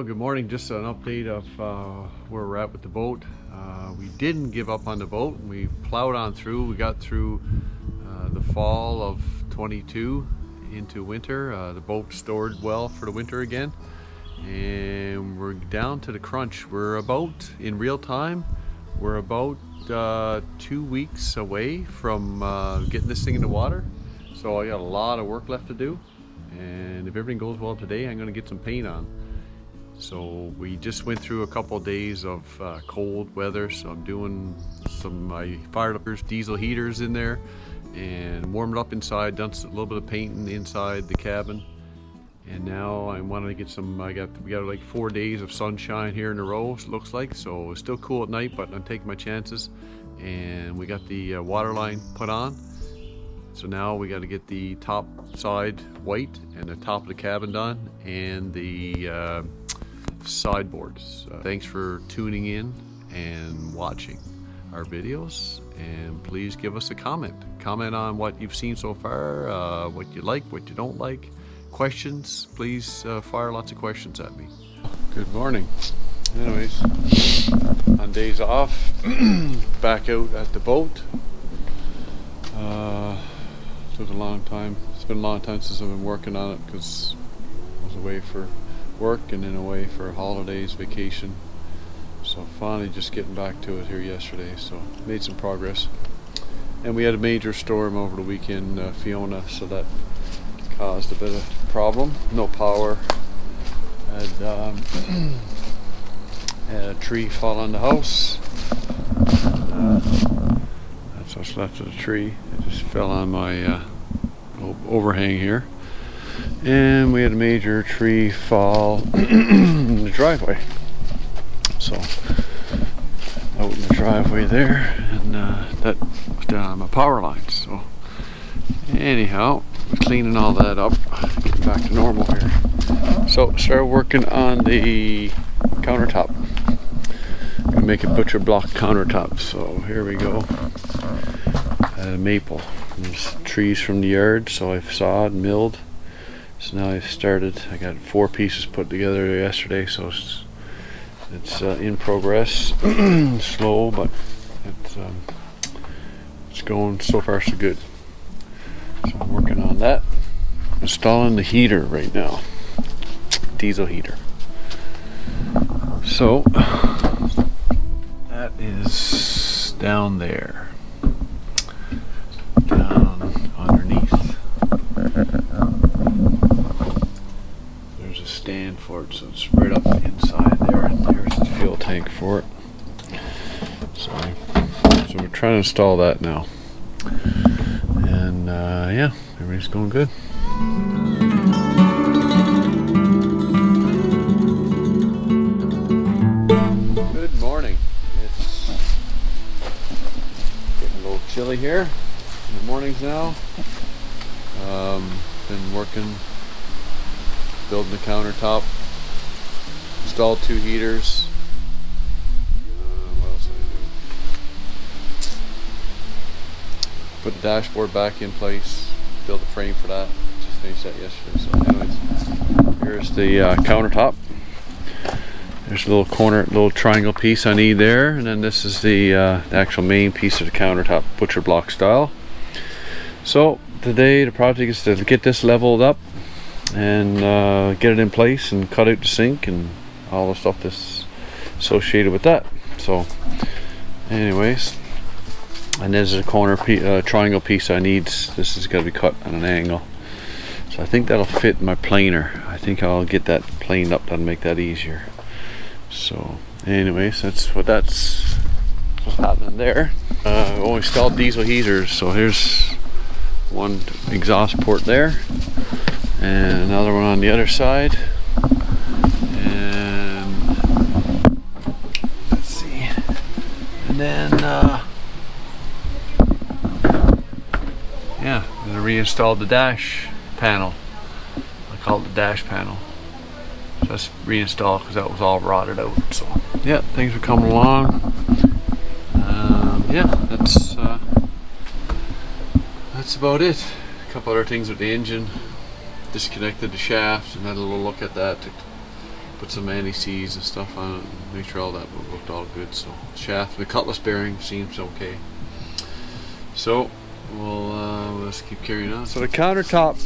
Good morning. Just an update of where we're at with the boat. We didn't give up on the boat. We plowed on through. We got through the fall of 22 into winter. The boat stored well for the winter again, and we're down to the crunch. We're about, in real time, we're about 2 weeks away from getting this thing in the water. So I got a lot of work left to do, and if everything goes well today, I'm going to get some paint on. So we just went through a couple of days of cold weather, so I'm doing some, I fired up diesel heaters in there and warmed up inside, done a little bit of painting inside the cabin, and now I want to get some, we got like 4 days of sunshine here in a row, it looks like, so it's still cool at night, but I'm taking my chances. And we got the water line put on, so now we got to get the top side white and the top of the cabin done, and the sideboards. Thanks for tuning in and watching our videos, and please give us a comment on what you've seen so far, what you like, what you don't like, questions. Please fire lots of questions at me. Good morning. Anyways, on days off, back out at the boat. Took a long time. It's been a long time since I've been working on it because I was away for work and then away for holidays, vacation. So finally just getting back to it here yesterday, so made some progress. And we had a major storm over the weekend, Fiona, so that caused a bit of problem. No power. Had a tree fall on the house. That's what's left of the tree. It just fell on my overhang here. And we had a major tree fall in the driveway. So out in the driveway there, and that was down on my power line. So anyhow, cleaning all that up, getting back to normal here. So started working on the countertop. Gonna make a butcher block countertop. So here we go. Maple. There's trees from the yard, so I've sawed and milled. So now I've started. I got 4 pieces put together yesterday, so it's in progress. Slow, but it's going so far so good. So I'm working on that. Installing the heater right now, diesel heater. So that is down there, down underneath. There's a stand for it, so it's right up inside there. There's the fuel tank for it. So we're trying to install that now, and yeah, everything's going good. Good morning. It's getting a little chilly here in the mornings now. Been working, building the countertop, installed 2 heaters. What else did I do? Put the dashboard back in place, build a frame for that. Just finished that yesterday. So anyways, here's the countertop. There's a little corner, little triangle piece I need there, and then this is the actual main piece of the countertop, butcher block style. So today the project is to get this leveled up and get it in place and cut out the sink and all the stuff that's associated with that. So anyways, and there's a corner triangle piece I need. This is got to be cut at an angle, so I think that'll fit my planer. I think I'll get that planed up and make that easier. So anyways, that's what's happening there. Oh, installed diesel heaters. So here's one exhaust port there, and another one on the other side. And let's see. And then yeah, I'm gonna reinstall the dash panel. I call it the dash panel. So that's reinstalled because that was all rotted out. So yeah, things are coming along. Yeah, that's about it. A couple other things with the engine. Disconnected the shaft and had a little look at that to put some anti-seize and stuff on it, and make sure all that looked all good. So shaft, the cutlass bearing seems okay. So we'll let's keep carrying on. So the countertop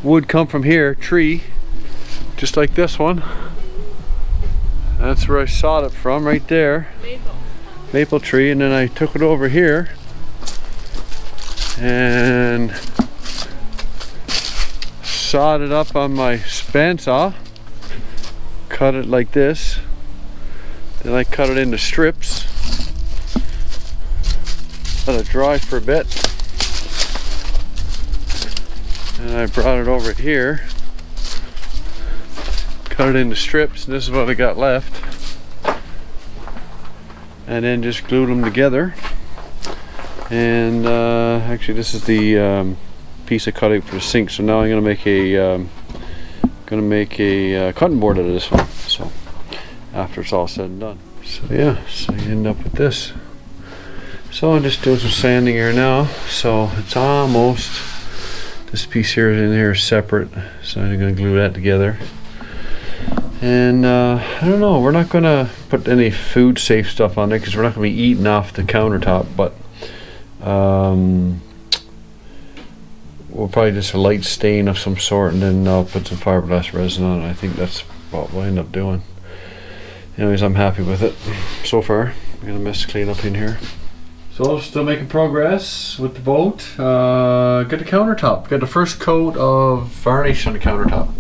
would come from here, tree, just like this one. That's where I sawed it from, right there. Maple tree, and then I took it over here and sawed it up on my bandsaw. Cut it like this. Then I cut it into strips. Let it dry for a bit. And I brought it over here. Cut it into strips, and this is what I got left. And then just glued them together. And actually this is the piece I cut out for the sink, so now I'm gonna make a cutting board out of this one, so after it's all said and done. So yeah, so you end up with this. So I'm just doing some sanding here now, so it's almost, this piece here in here is separate, so I'm gonna glue that together. And I don't know, we're not gonna put any food safe stuff on there because we're not gonna be eating off the countertop, but we'll probably just a light stain of some sort, and then I'll put some fiberglass resin on it. I think that's what we'll end up doing. Anyways, I'm happy with it so far. We got a mess to clean up in here. So still making progress with the boat. Got the countertop. Got the first coat of varnish on the countertop.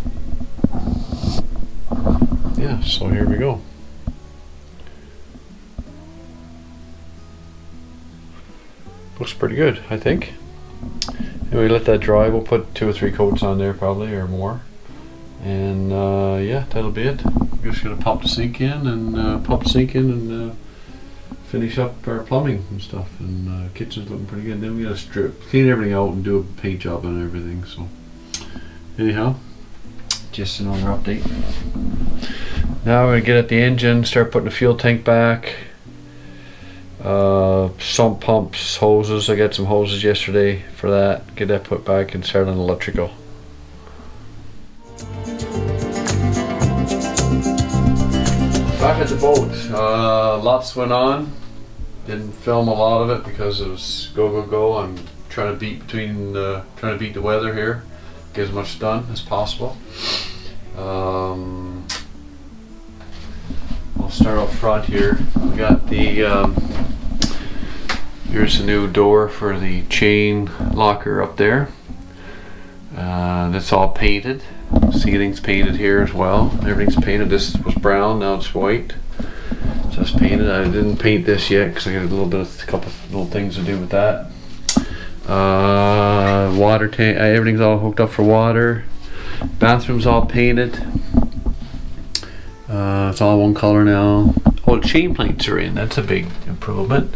Yeah, so here we go. Looks pretty good, I think. Anyway, let that dry. We'll put 2 or 3 coats on there probably, or more. And yeah, that'll be it. We're just gonna pop the sink in and finish up our plumbing and stuff. And kitchen's looking pretty good. Then we gotta clean everything out and do a paint job on everything. So anyhow, just another update. Now we're gonna get at the engine, start putting the fuel tank back. Sump pumps, hoses. I got some hoses yesterday for that. Get that put back and start on electrical. Back at the boat. Lots went on. Didn't film a lot of it because it was go. I'm trying to beat the weather here. Get as much done as possible. I'll start up front here. We got the here's the new door for the chain locker up there. That's all painted. Ceiling's painted here as well. Everything's painted. This was brown, now it's white. So it's painted. I didn't paint this yet because I got a couple little things to do with that. Water tank. Everything's all hooked up for water. Bathroom's all painted. It's all one color now. Oh, chain plates are in. That's a big improvement.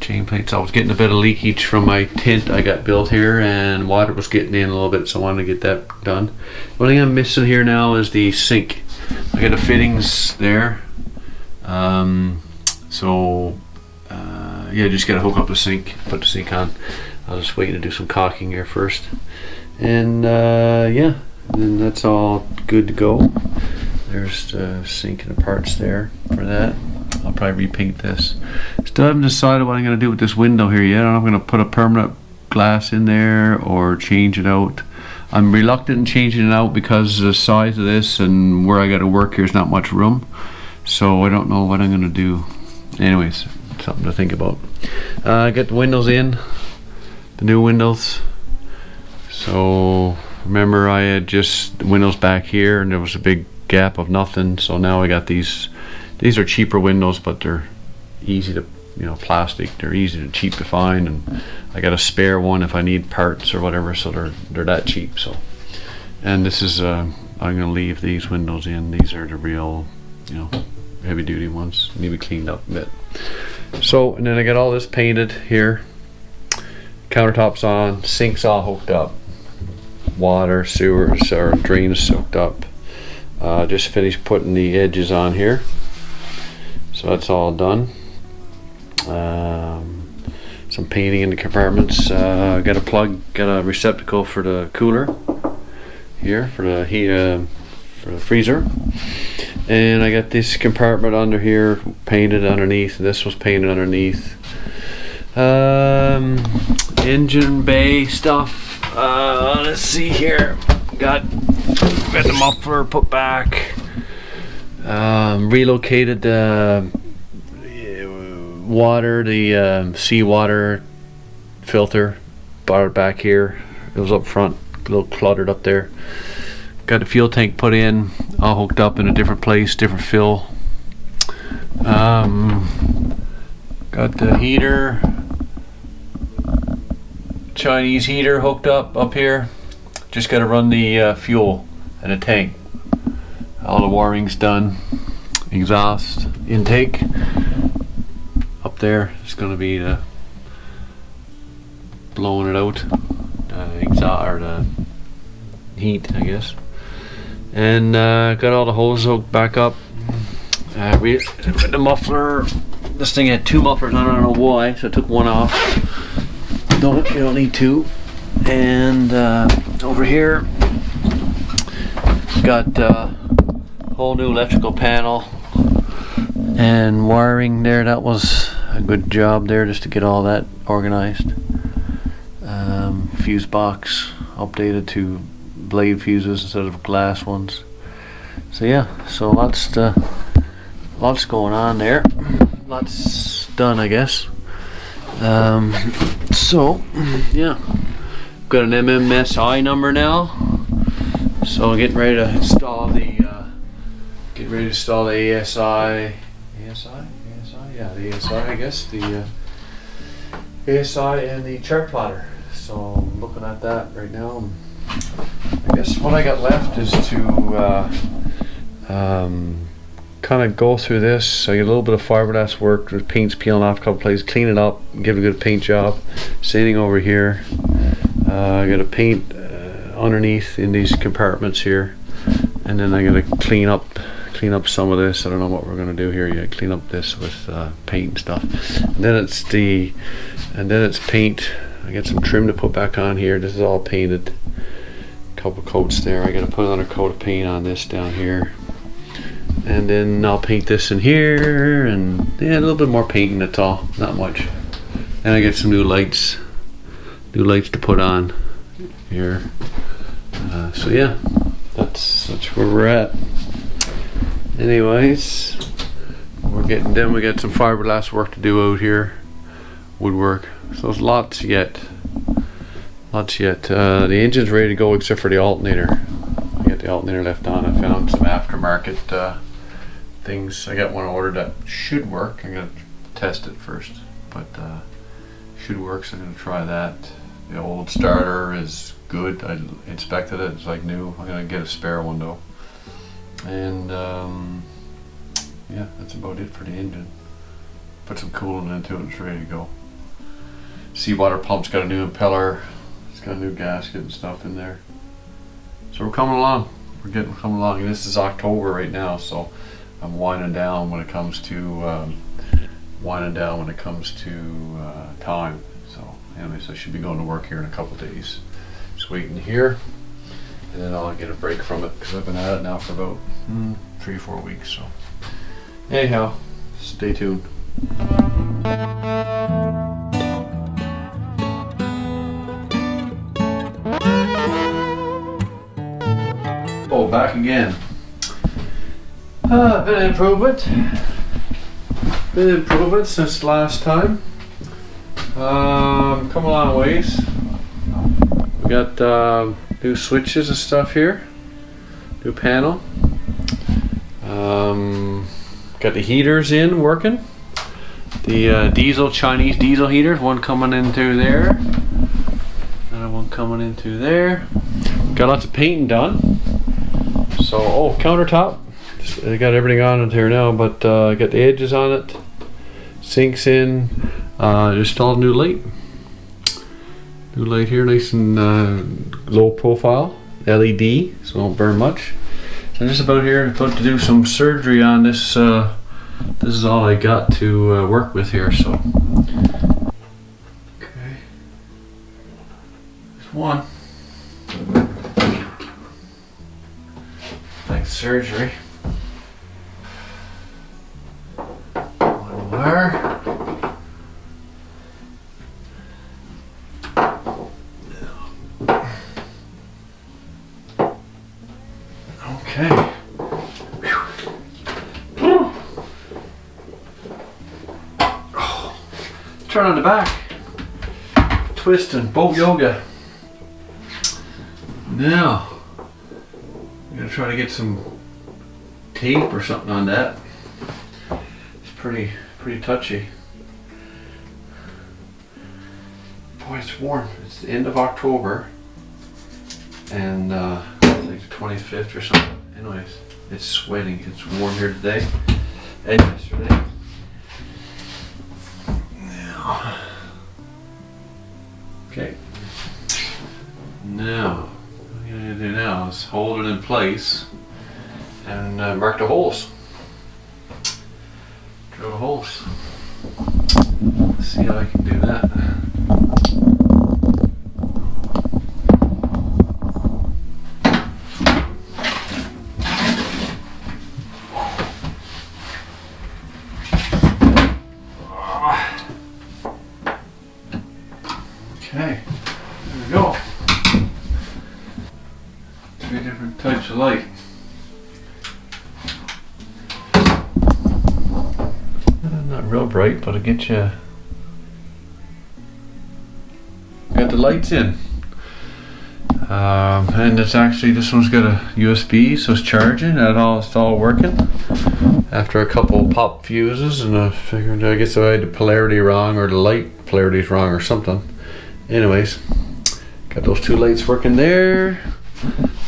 Chain plates. I was getting a bit of leakage from my tent I got built here, and water was getting in a little bit, so I wanted to get that done. The only thing I'm missing here now is the sink. I got the fittings there. Yeah, just gotta hook up the sink, put the sink on. I was just waiting to do some caulking here first. And yeah, then that's all good to go. There's the sink and the parts there for that. I'll probably repaint this. Still haven't decided what I'm going to do with this window here yet. I don't know if I'm going to put a permanent glass in there or change it out. I'm reluctant in changing it out because the size of this and where I got to work here is not much room. So I don't know what I'm going to do. Anyways, something to think about. Get the windows in, the new windows. So remember I had just the windows back here and there was a big gap of nothing. So now I got these. These are cheaper windows, but they're easy to, plastic. They're easy to cheap to find, and I got a spare one if I need parts or whatever. So they're that cheap. So, and this is I'm gonna leave these windows in. These are the real, heavy duty ones. Need to be cleaned up a bit. So, and then I got all this painted here. Countertops on, sinks all hooked up. Water, sewers, or drains soaked up. Just finished putting the edges on here. So that's all done. Some painting in the compartments. Got a receptacle for the cooler here for the heat, for the freezer. And I got this compartment under here painted underneath, and this was painted underneath. Engine bay stuff. Let's see here. Got the muffler put back. Relocated the water, the seawater filter. Brought it back here. It was up front, a little cluttered up there. Got the fuel tank put in, all hooked up in a different place, different fill. Got the heater, Chinese heater hooked up here. Just got to run the fuel and the tank. All the wiring's done. Exhaust intake up there. It's going to be the blowing it out. Exhaust or the heat, I guess. And got all the hoses hooked back up. With the muffler, this thing had 2 mufflers. I don't know why, so I took one off. You don't need 2. And over here, got a whole new electrical panel and wiring there. That was a good job there, just to get all that organized. Fuse box updated to blade fuses instead of glass ones. So yeah, so lots going on there. Lots done, I guess. So yeah, got an MMSI number now. So I'm getting ready to install the ASI. Yeah, the ASI, I guess, the ASI and the chart plotter. So I'm looking at that right now. I guess what I got left is to kind of go through this. So I get a little bit of fiberglass work. There's paint's peeling off a couple places. Clean it up, give it a good paint job. Sanding over here. I got to paint underneath in these compartments here, and then I got to clean up some of this. I don't know what we're going to do here yet. Clean up this with paint and stuff. And then it's paint. I got some trim to put back on here. This is all painted. Couple coats there. I got to put another coat of paint on this down here, and then I'll paint this in here, and yeah, a little bit more painting. That's all. Not much. And I get some new lights to put on here. So yeah, that's where we're at. Anyways, we got some fiberglass work to do out here, woodwork. So there's lots yet. The engine's ready to go except for the alternator. I got the alternator left on. I found some aftermarket things. I got one ordered that should work. I'm gonna test it first, but should work. So I'm gonna try that. The old starter is good. I inspected it. It's like new. I'm gonna get a spare one though. And yeah, that's about it for the engine. Put some coolant into it and it's ready to go. Seawater pump's got a new impeller. It's got a new gasket and stuff in there. So we're coming along. We're coming along. And this is October right now, so I'm winding down when it comes to time. So anyways, I should be going to work here in a couple days. Just waiting here, and then I'll get a break from it because I've been at it now for about 3 or 4 weeks. So anyhow, stay tuned. Oh, back again. Been an improvement. Since last time. Come a long ways. We got new switches and stuff here. New panel. Got the heaters in working. The Chinese diesel heaters. One coming into there. Another one coming into there. Got lots of painting done. So, countertop. I got everything on it here now, but I got the edges on it. Sinks in. Just all new light. New light here, nice and low profile. LED, so it won't burn much. I'm just about here to do some surgery on this. This is all I got to work with here, so. Okay. There's one. Like surgery. are. Okay. Turn on the back. Twist and boat yoga. Now, I'm gonna try to get some tape or something on that. It's pretty touchy. Boy, it's warm. It's the end of October, and I think the 25th or something. Anyways, it's sweating. It's warm here today and yesterday. Now, okay. Now, what I'm gonna do now is hold it in place and mark the holes. Drill the holes. Let's see how I can do that. Okay, there we go. 3 different types of light. Not real bright, but it'll get you. Got the lights in. And it's actually, this one's got a USB, so it's charging. It's all working. After a couple pop fuses, and I figured, I guess I had the polarity wrong, or the light polarity's wrong, or something. Anyways, got those 2 lights working there.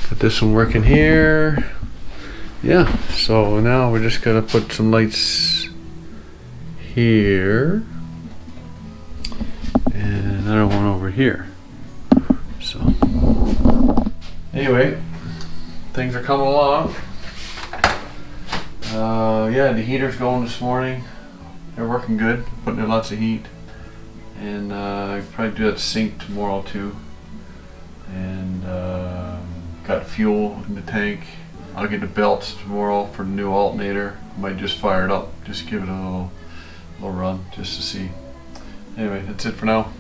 Got this one working here. Yeah, so now we're just gonna put some lights here and another one over here. So anyway, things are coming along. Yeah, the heater's going this morning. They're working good, putting in lots of heat. And I'll probably do that sink tomorrow too. And got fuel in the tank. I'll get the belts tomorrow for the new alternator. Might just fire it up, just give it a little run just to see. Anyway, that's it for now.